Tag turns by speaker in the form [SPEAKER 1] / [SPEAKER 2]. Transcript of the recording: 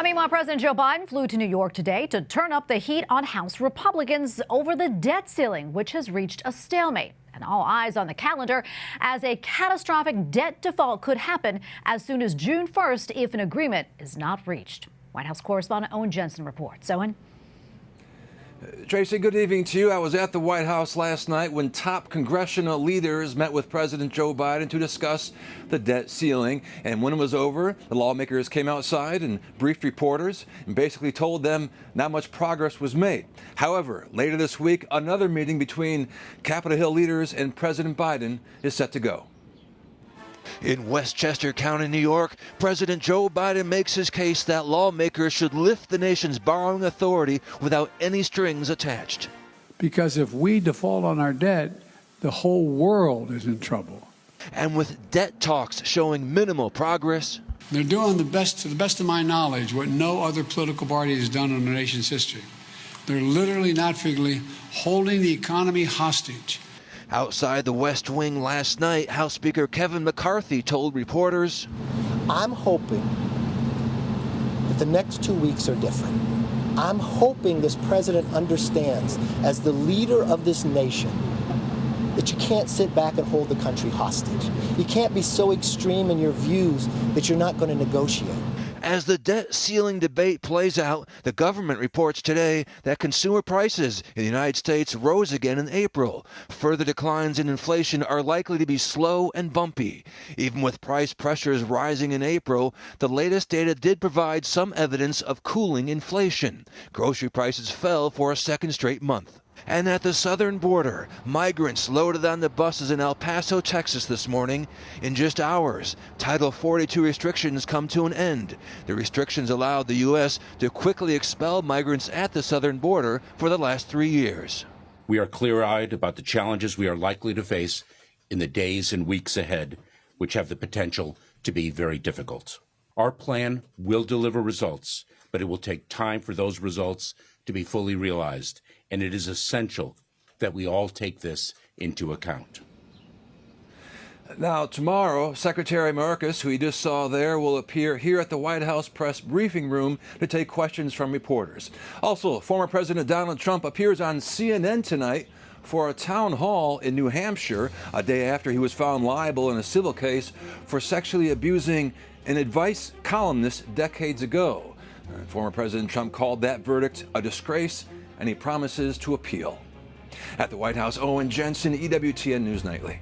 [SPEAKER 1] Meanwhile, President Joe Biden flew to New York today to turn up the heat on House Republicans over the debt ceiling, which has reached a stalemate. And all eyes on the calendar as a catastrophic debt default could happen as soon as June 1st if an agreement is not reached. White House correspondent Owen Jensen reports. Owen?
[SPEAKER 2] Tracy, good evening to you. I was at the White House last night when top congressional leaders met with President Joe Biden to discuss the debt ceiling. And when it was over, the lawmakers came outside and briefed reporters and basically told them not much progress was made. However, later this week, another meeting between Capitol Hill leaders and President Biden is set to go.
[SPEAKER 3] In Westchester County, New York, President Joe Biden makes his case that lawmakers should lift the nation's borrowing authority without any strings attached.
[SPEAKER 4] Because if we default on our debt, the whole world is in trouble.
[SPEAKER 3] And with debt talks showing minimal progress,
[SPEAKER 4] They're doing the best, to the best of my knowledge, what no other political party has done in the nation's history. They're literally, not figuratively, holding the economy hostage.
[SPEAKER 3] outside the West Wing last night, House Speaker Kevin McCarthy told reporters,
[SPEAKER 5] I'm hoping that the next 2 weeks are different. I'm hoping this president understands, as the leader of this nation, that you can't sit back and hold the country hostage. You can't be so extreme in your views that you're not going to negotiate.
[SPEAKER 3] As the debt ceiling debate plays out, the government reports today that consumer prices in the United States rose again in April. Further declines in inflation are likely to be slow and bumpy. Even with price pressures rising in April, the latest data did provide some evidence of cooling inflation. Grocery prices fell for a second straight month. And at the southern border, migrants loaded on the buses in El Paso, Texas this morning. In just hours, Title 42 restrictions come to an end. The restrictions allowed the U.S. to quickly expel migrants at the southern border for the last 3 years.
[SPEAKER 6] We are clear-eyed about the challenges we are likely to face in the days and weeks ahead, which have the potential to be very difficult. Our plan will deliver results, but it will take time for those results to be fully realized, and it is essential that we all take this into account.
[SPEAKER 2] Now, tomorrow, Secretary Mayorkas, who you just saw there, will appear here at the White House press briefing room to take questions from reporters. Also, former President Donald Trump appears on CNN tonight for a town hall in New Hampshire, a day after he was found liable in a civil case for sexually abusing an advice columnist decades ago. Former President Trump called that verdict a disgrace, and he promises to appeal. At the White House, Owen Jensen, EWTN News Nightly.